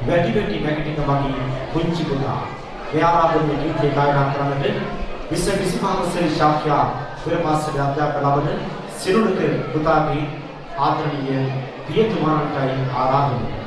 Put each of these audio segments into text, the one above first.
වැඩි නැගිටින වගේ පුංචි පුතා මේ ආරාධනීය ගීතය ගායනා කරන්නට 2025 වසරේ ශාක්‍ය පෙරමාසයේ අධ්‍යාපන ලබන සිරුරක පුතාගේ ආදරණීය පියතුමාණන්ටයි ආරාධනය.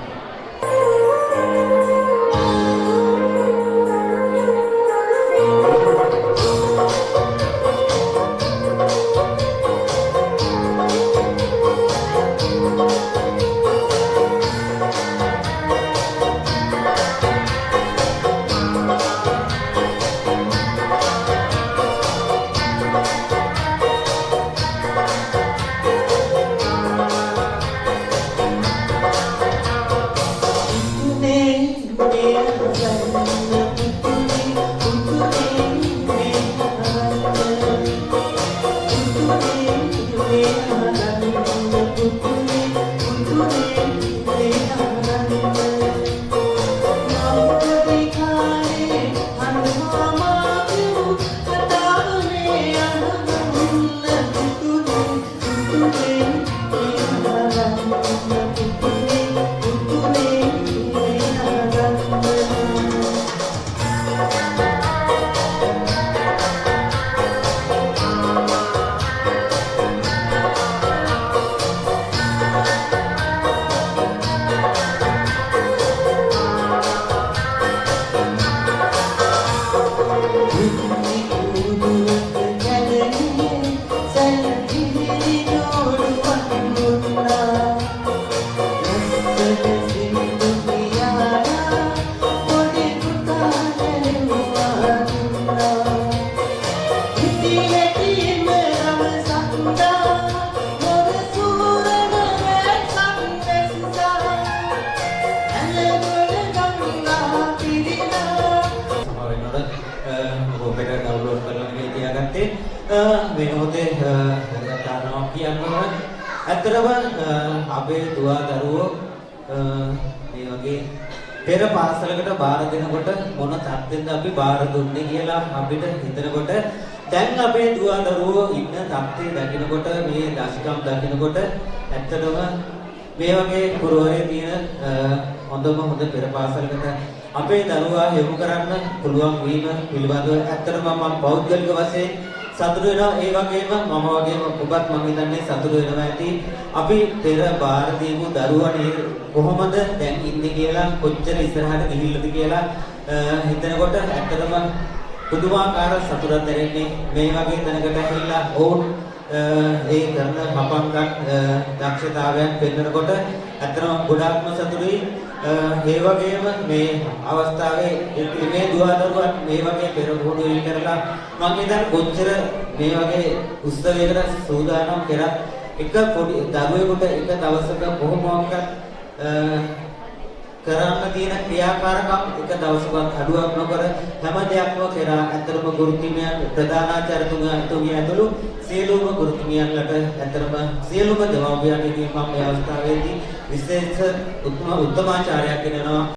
මේ මොහොතේ ගානක් කියනවා. ඇත්තටම අපේ දුවා දරුවෝ මේ වගේ පෙර පාසලකට බාර දෙනකොට මොන තත්ත්වෙන්ද අපි බාර දුන්නේ කියලා අපිට හිතනකොට දැන් අපේ දුවා දරුවෝ ඉන්න තත්ත්වය දකිනකොට මේ දශකම් දකිනකොට ඇත්තටම මේ වගේ පුරවරේ තියෙන හොඳ පෙර පාසලකට අපේ දරුවා යොමු කරන්න පුළුවන් වීම පිළිබඳව ඇත්තටම මම පෞද්ගලික වශයෙන් සතුටු වෙනවා. ඒ වගේම මම වගේම ඔබත් මම හිතන්නේ සතුටු වෙනවා ඇති. අපි පෙර බාර දීපු දරුවනේ කොහොමද දැන් ඉන්නේ කියලා කොච්චර ඉස්සරහට ගිහිල්ලාද කියලා හිතනකොට ඇත්තටම පුදුමාකාර සතුටක් දැනෙන්නේ. මේ වගේ තැනකට ඇවිල්ලා ඕන් ඒ කරන මපංගක් දක්ෂතාවයන් පෙන්වනකොට ඇත්තටම ගොඩාක්ම සතුටුයි. ඒ වගේම මේ අවස්ථාවේ මේ දුවදරුවන් මේ වගේ පෙරමුණු ඉල් කරලා මම හිතන්නේ කොච්චර මේ වගේ උත්සවයකට සූදානම් කරත් එක පොඩි දරුවෙකුට එක දවසක කොහොමවත් කරන්න තියෙන ක්‍රියාකාරකම් එක දවසකවත් අඩුවක් නොකර හැම දෙයක්ම කරා. ඇත්තටම ගුරුතුමියන් ප්‍රධානාචාර්යතුමිය ඇතුළු සියලුම ගුරුතුමියන්ලට ඇත්තටම සියලුම දෙමාපියන්ට මම මේ අවස්ථාවේදී විශේෂ උත්තමාචාරයක් දෙනවා.